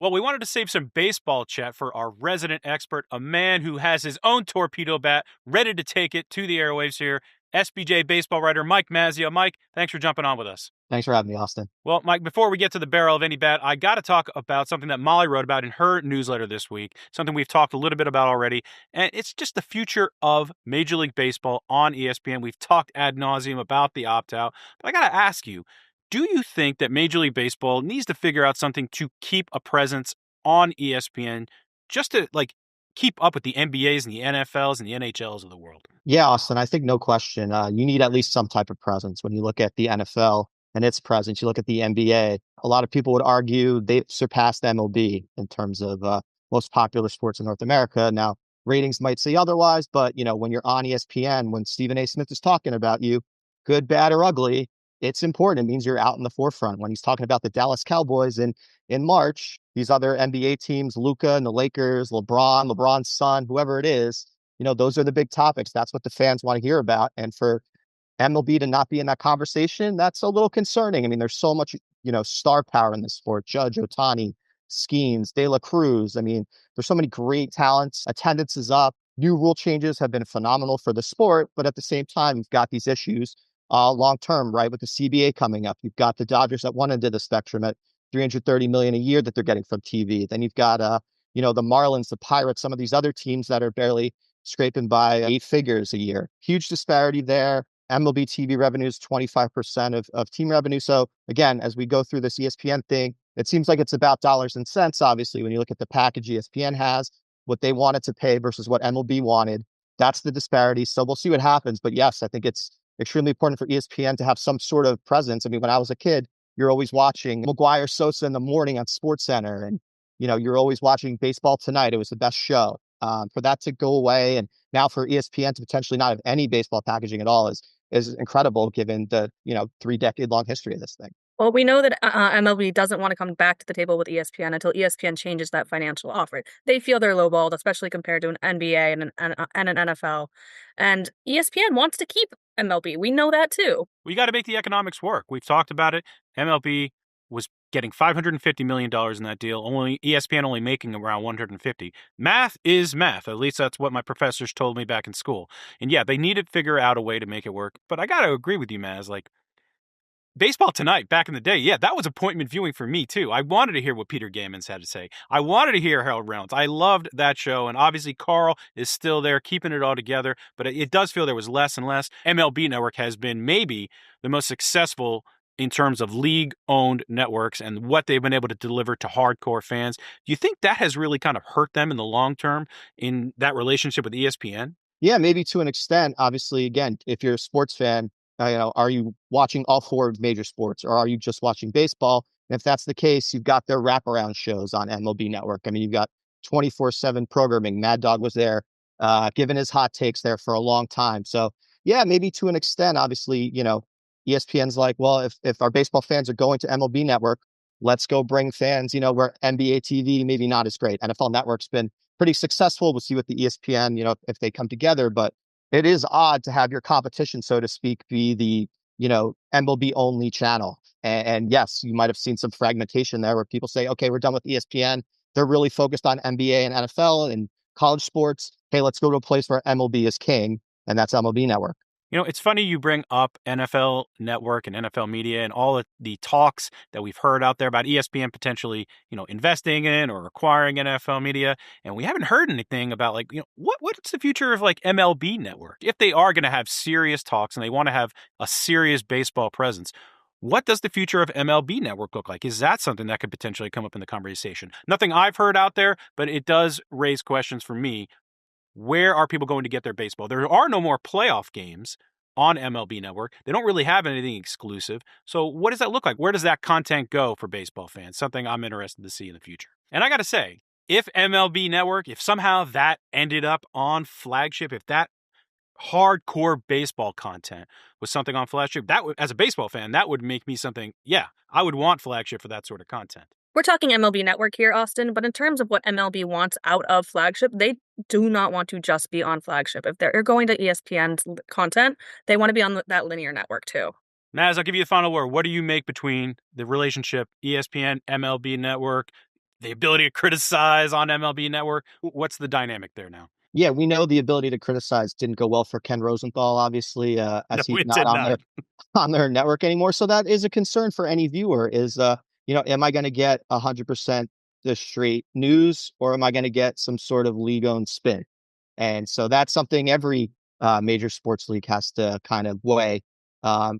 Well, we wanted to save some baseball chat for our resident expert, a man who has his own torpedo bat ready to take it to the airwaves here, SBJ baseball writer Mike Mazzeo. Mike, thanks for jumping on with us. Thanks for having me, Austin. Well, Mike, before we get to the barrel of any bat, I got to talk about something that Molly wrote about in her newsletter this week, something we've talked a little bit about already, and it's just the future of Major League Baseball on ESPN. We've talked ad nauseum about the opt-out, but I got to ask you, do you think that Major League Baseball needs to figure out something to keep a presence on ESPN just to, keep up with the NBAs and the NFLs and the NHLs of the world? Yeah, Austin, I think no question. You need at least some type of presence. When you look at the NFL and its presence, you look at the NBA, a lot of people would argue they've surpassed MLB in terms of most popular sports in North America. Now, ratings might say otherwise, but when you're on ESPN, when Stephen A. Smith is talking about you, good, bad, or ugly, it's important. It means you're out in the forefront. When he's talking about the Dallas Cowboys in March, these other NBA teams, Luka and the Lakers, LeBron's son, whoever it is, those are the big topics. That's what the fans want to hear about. And for MLB to not be in that conversation, that's a little concerning. I mean, there's so much, star power in this sport. Judge, Otani, Skeens, De La Cruz. I mean, there's so many great talents. Attendance is up. New rule changes have been phenomenal for the sport, but at the same time, you've got these issues long term, right? With the CBA coming up, you've got the Dodgers at one end of the spectrum at 330 million a year that they're getting from TV. Then you've got the Marlins, the Pirates, some of these other teams that are barely scraping by 8 figures a year. Huge disparity there. MLB TV revenue is 25% of team revenue. So again, as we go through this ESPN thing, it seems like it's about dollars and cents. Obviously, when you look at the package ESPN has, what they wanted to pay versus what MLB wanted, that's the disparity. So we'll see what happens. But yes, I think it's extremely important for ESPN to have some sort of presence. I mean, when I was a kid, you're always watching McGuire Sosa in the morning on SportsCenter, and you're always watching Baseball Tonight. It was the best show. For that to go away, and now for ESPN to potentially not have any baseball packaging at all is incredible, given the 3 decade long history of this thing. Well, we know that MLB doesn't want to come back to the table with ESPN until ESPN changes that financial offer. They feel they're lowballed, especially compared to an NBA and an NFL. And ESPN wants to keep MLB. We know that too. We got to make the economics work. We've talked about it. MLB was getting $550 million in that deal, only ESPN only making around 150. Math is math. At least that's what my professors told me back in school. And yeah, they need to figure out a way to make it work. But I got to agree with you, Maz. Baseball Tonight, back in the day, yeah, that was appointment viewing for me, too. I wanted to hear what Peter Gammons had to say. I wanted to hear Harold Reynolds. I loved that show, and obviously Carl is still there, keeping it all together, but it does feel there was less and less. MLB Network has been maybe the most successful in terms of league-owned networks and what they've been able to deliver to hardcore fans. Do you think that has really kind of hurt them in the long term in that relationship with ESPN? Yeah, maybe to an extent. Obviously, again, if you're a sports fan, are you watching all four major sports, or are you just watching baseball? And if that's the case, you've got their wraparound shows on MLB Network. I mean, you've got 24/7 programming. Mad Dog was there, giving his hot takes there for a long time. So yeah, maybe to an extent. Obviously, ESPN's like, well, if our baseball fans are going to MLB Network, let's go bring fans, where NBA TV maybe not as great. NFL Network's been pretty successful. We'll see what the ESPN, if they come together. But it is odd to have your competition, so to speak, be the, MLB only channel. And yes, you might have seen some fragmentation there where people say, okay, we're done with ESPN. They're really focused on NBA and NFL and college sports. Hey, let's go to a place where MLB is king, and that's MLB Network. It's funny you bring up NFL Network and NFL media and all of the talks that we've heard out there about ESPN potentially, investing in or acquiring NFL media. And we haven't heard anything about what's the future of MLB Network? If they are going to have serious talks and they want to have a serious baseball presence, what does the future of MLB Network look like? Is that something that could potentially come up in the conversation? Nothing I've heard out there, but it does raise questions for me. Where are people going to get their baseball? There are no more playoff games on MLB Network. They don't really have anything exclusive. So what does that look like? Where does that content go for baseball fans? Something I'm interested to see in the future. And I got to say, if MLB Network, if somehow that ended up on flagship, if that hardcore baseball content was something on flagship, that would, as a baseball fan, that would make me something, yeah, I would want flagship for that sort of content. We're talking MLB Network here, Austin, but in terms of what MLB wants out of flagship, they do not want to just be on flagship. If they're going to ESPN's content, they want to be on that linear network too. Naz, I'll give you the final word. What do you make between the relationship ESPN, MLB Network, the ability to criticize on MLB Network. What's the dynamic there now? Yeah, we know the ability to criticize didn't go well for Ken Rosenthal, obviously, No, as he's it not did on not. their on their network anymore. So that is a concern for any viewer is, am I going to get 100% the straight news or am I going to get some sort of league owned spin? And so that's something every major sports league has to kind of weigh.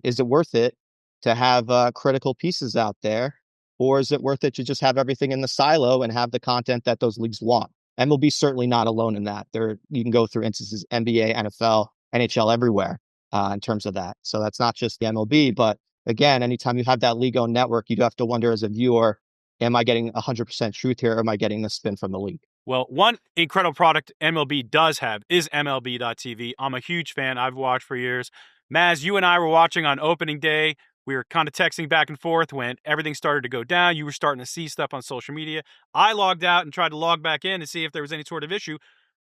Is it worth it to have critical pieces out there? Or is it worth it to just have everything in the silo and have the content that those leagues want? MLB certainly not alone in that. There, you can go through instances NBA, NFL, NHL everywhere in terms of that. So that's not just the MLB, but again, anytime you have that league-owned network, you do have to wonder as a viewer, am I getting 100% truth here? Or am I getting the spin from the league? Well, one incredible product MLB does have is MLB.TV. I'm a huge fan. I've watched for years. Maz, you and I were watching on opening day. We were kind of texting back and forth when everything started to go down. You were starting to see stuff on social media. I logged out and tried to log back in to see if there was any sort of issue.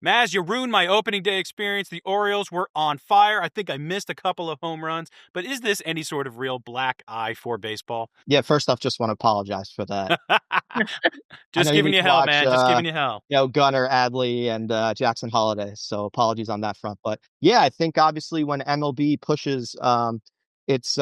Maz, you ruined my opening day experience. The Orioles were on fire. I think I missed a couple of home runs. But is this any sort of real black eye for baseball? Yeah, first off, just want to apologize for that. I know Just you giving need you to hell, watch, man. Just giving you hell. Gunnar, Adley, and Jackson Holiday. So apologies on that front. But yeah, I think obviously when MLB pushes its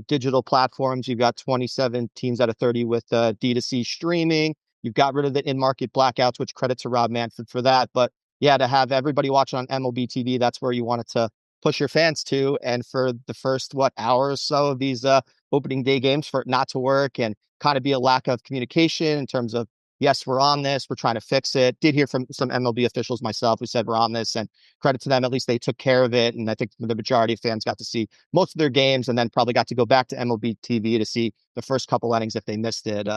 digital platforms, you've got 27 teams out of 30 with D2C streaming. You've got rid of the in-market blackouts, which credit to Rob Manfred for that. But yeah, to have everybody watching on MLB TV, that's where you want it to push your fans to. And for the first hour or so of these opening day games, for it not to work and kind of be a lack of communication in terms of, yes, we're on this, we're trying to fix it. Did hear from some MLB officials myself who said we're on this, and credit to them, at least they took care of it. And I think the majority of fans got to see most of their games and then probably got to go back to MLB TV to see the first couple innings if they missed it.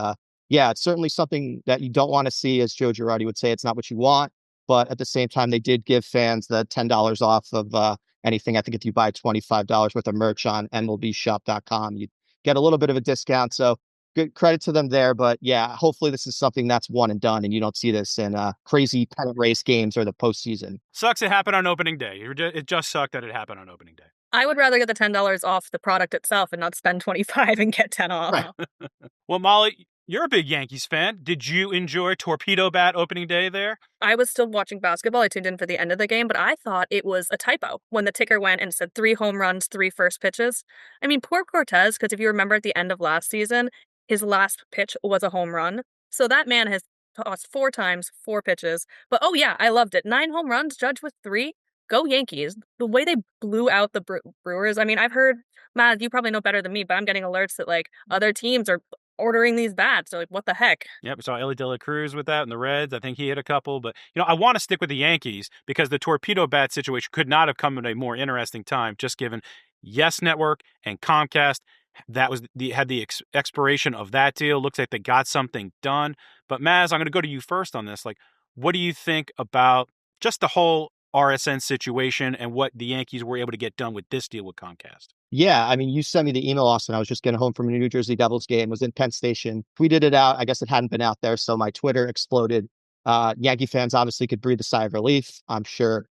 Yeah, it's certainly something that you don't want to see, as Joe Girardi would say. It's not what you want, but at the same time, they did give fans the $10 off of anything. I think if you buy $25 worth of merch on MLBshop.com, you get a little bit of a discount. So good credit to them there. But yeah, hopefully this is something that's one and done and you don't see this in crazy pennant race games or the postseason. Sucks it happened on opening day. It just sucked that it happened on opening day. I would rather get the $10 off the product itself and not spend 25 and get 10 off. Right. Well, Molly, you're a big Yankees fan. Did you enjoy Torpedo Bat opening day there? I was still watching basketball. I tuned in for the end of the game, but I thought it was a typo when the ticker went and said 3 home runs, 3 first pitches. I mean, poor Cortez, because if you remember at the end of last season, his last pitch was a home run. So that man has tossed 4 times, 4 pitches. But oh yeah, I loved it. 9 home runs, Judge with 3. Go Yankees. The way they blew out the Brewers. I mean, I've heard, Matt, you probably know better than me, but I'm getting alerts that like other teams are ordering these bats. So like, what the heck? Yep, we saw Ellie De La Cruz with that in the Reds. I think he hit a couple. But, I want to stick with the Yankees because the Torpedo Bat situation could not have come at a more interesting time, just given Yes Network and Comcast. That was had the expiration of that deal. Looks like they got something done. But Maz, I'm going to go to you first on this. Like, what do you think about just the whole RSN situation and what the Yankees were able to get done with this deal with Comcast? Yeah, I mean, you sent me the email, Austin. I was just getting home from a New Jersey Devils game, was in Penn Station, tweeted it out. I guess it hadn't been out there, so my Twitter exploded. Yankee fans obviously could breathe a sigh of relief. I'm sure,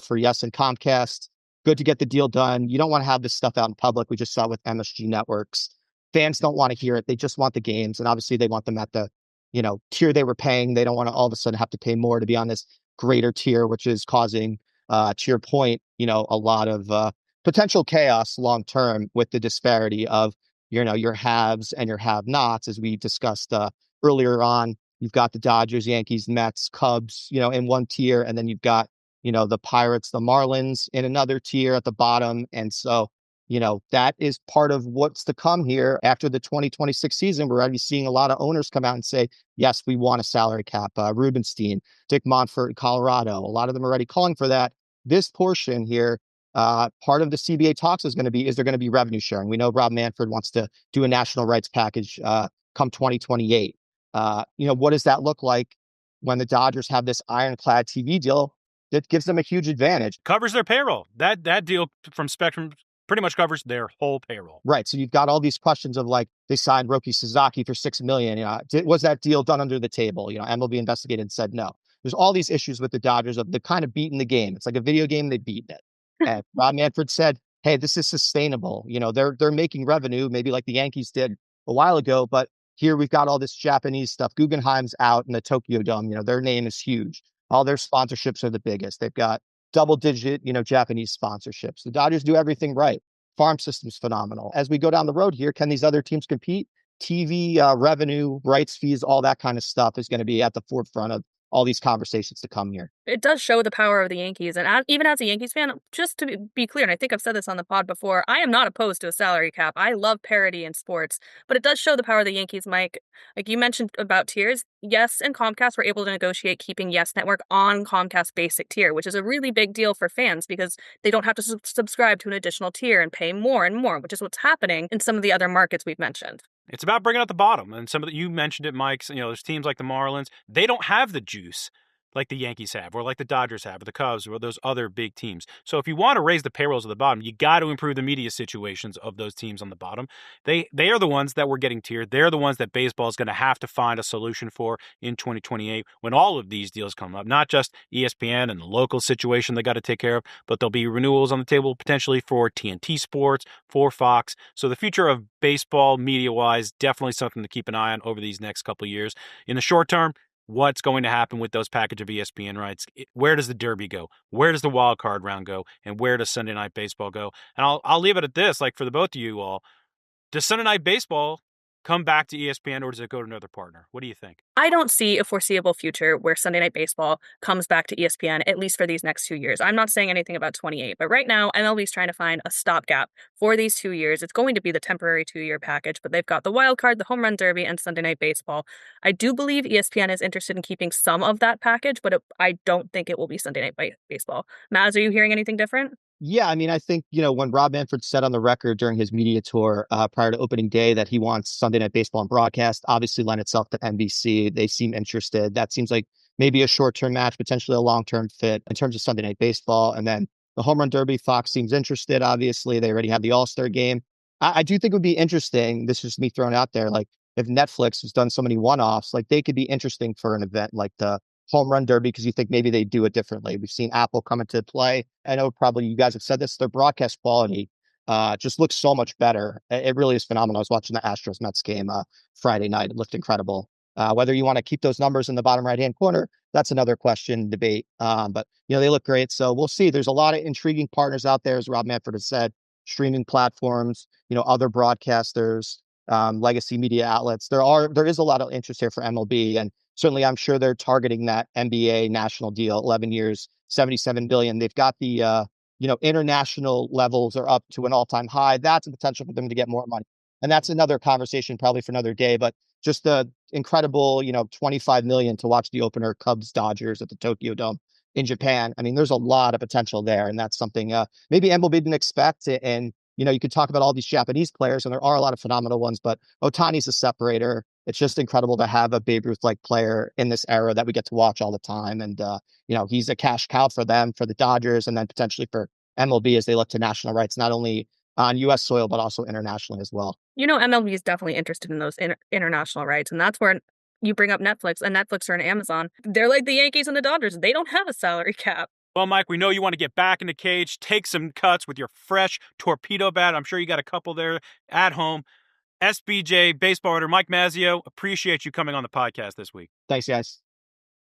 for Yes and Comcast, good to get the deal done. You don't want to have this stuff out in public. We just saw it with MSG Networks. Fans don't want to hear it. They just want the games, and obviously they want them at the, tier they were paying. They don't want to all of a sudden have to pay more to be on this greater tier, which is causing, to your point, a lot of potential chaos long term with the disparity of your haves and your have nots, as we discussed earlier on. You've got the Dodgers, Yankees, Mets, Cubs, in one tier, and then you've got the Pirates, the Marlins in another tier at the bottom. And so that is part of what's to come here after the 2026 season. We're already seeing a lot of owners come out and say, yes, we want a salary cap. Rubenstein, Dick Monfort in Colorado, a lot of them are already calling for that. This portion here, part of the CBA talks is there going to be revenue sharing? We know Rob Manfred wants to do a national rights package come 2028. What does that look like when the Dodgers have this ironclad TV deal that gives them a huge advantage? Covers their payroll. That deal from Spectrum pretty much covers their whole payroll. Right. So you've got all these questions of like, they signed Roki Sasaki for $6 million. Was that deal done under the table? MLB investigated and said no. There's all these issues with the Dodgers of the kind of beating the game. It's like a video game, they beat it. And Rob Manfred said, hey, this is sustainable. They're making revenue, maybe like the Yankees did a while ago, but Here we've got all this Japanese stuff. Guggenheim's out in the Tokyo Dome. Their name is huge. All their sponsorships are the biggest. They've got double-digit, Japanese sponsorships. The Dodgers do everything right. Farm system's phenomenal. As we go down the road here, can these other teams compete? TV revenue, rights fees, all that kind of stuff is going to be at the forefront of all these conversations to come here. It does show the power of the Yankees. And even as a Yankees fan, just to be clear, and I think I've said this on the pod before, I am not opposed to a salary cap. I love parity in sports, but it does show the power of the Yankees, Mike. Like you mentioned about tiers, Yes and Comcast were able to negotiate keeping Yes Network on Comcast basic tier, which is a really big deal for fans because they don't have to subscribe to an additional tier and pay more and more, which is what's happening in some of the other markets we've mentioned. It's about bringing out the bottom. And you mentioned it, Mike. There's teams like the Marlins. They don't have the juice like the Yankees have, or like the Dodgers have, or the Cubs, or those other big teams. So if you want to raise the payrolls of the bottom, you got to improve the media situations of those teams on the bottom. They are the ones that we're getting tiered. They're the ones that baseball is going to have to find a solution for in 2028 when all of these deals come up. Not just ESPN and the local situation they got to take care of, but there'll be renewals on the table potentially for TNT Sports, for Fox. So the future of baseball media-wise, definitely something to keep an eye on over these next couple of years. In the short term, what's going to happen with those package of ESPN rights? Where does the Derby go? Where does the wild card round go? And where does Sunday Night Baseball go? And I'll leave it at this, like for the both of you all, does Sunday Night Baseball come back to ESPN or does it go to another partner? What do you think? I don't see a foreseeable future where Sunday Night Baseball comes back to ESPN, at least for these next 2 years. I'm not saying anything about 28, but right now, MLB's trying to find a stopgap for these 2 years. It's going to be the temporary 2-year package, but they've got the wild card, the home run derby, and Sunday Night Baseball. I do believe ESPN is interested in keeping some of that package, but I don't think it will be Sunday Night Baseball. Maz, are you hearing anything different? Yeah, I mean, I think, when Rob Manfred said on the record during his media tour prior to opening day that he wants Sunday Night Baseball and broadcast, obviously lent itself to NBC. They seem interested. That seems like maybe a short-term match, potentially a long-term fit in terms of Sunday Night Baseball. And then the Home Run Derby, Fox seems interested. Obviously, they already have the All-Star game. I do think it would be interesting. This is me throwing out there, like if Netflix has done so many one-offs, like they could be interesting for an event like the Home Run Derby because you think maybe they do it differently. We've seen Apple come into play. I know probably you guys have said this, their broadcast quality just looks so much better. It really is phenomenal. I was watching the Astros Mets game Friday night. It looked incredible. Whether you want to keep those numbers in the bottom right-hand corner, that's another question, debate. But, they look great. So we'll see. There's a lot of intriguing partners out there, as Rob Manfred has said, streaming platforms, other broadcasters, legacy media outlets. There is a lot of interest here for MLB. And certainly, I'm sure they're targeting that NBA national deal, 11 years, $77 billion. They've got the, international levels are up to an all-time high. That's a potential for them to get more money. And that's another conversation probably for another day. But just the incredible, $25 million to watch the opener Cubs Dodgers at the Tokyo Dome in Japan. I mean, there's a lot of potential there. And that's something maybe MLB didn't expect. And, you could talk about all these Japanese players, and there are a lot of phenomenal ones, but Ohtani's a separator. It's just incredible to have a Babe Ruth-like player in this era that we get to watch all the time. And, he's a cash cow for them, for the Dodgers, and then potentially for MLB as they look to national rights, not only on U.S. soil, but also internationally as well. MLB is definitely interested in those international rights, and that's where you bring up Netflix or an Amazon. They're like the Yankees and the Dodgers. They don't have a salary cap. Well, Mike, we know you want to get back in the cage, take some cuts with your fresh torpedo bat. I'm sure you got a couple there at home. SBJ baseball writer Mike Mazzeo, appreciate you coming on the podcast this week. Thanks, guys.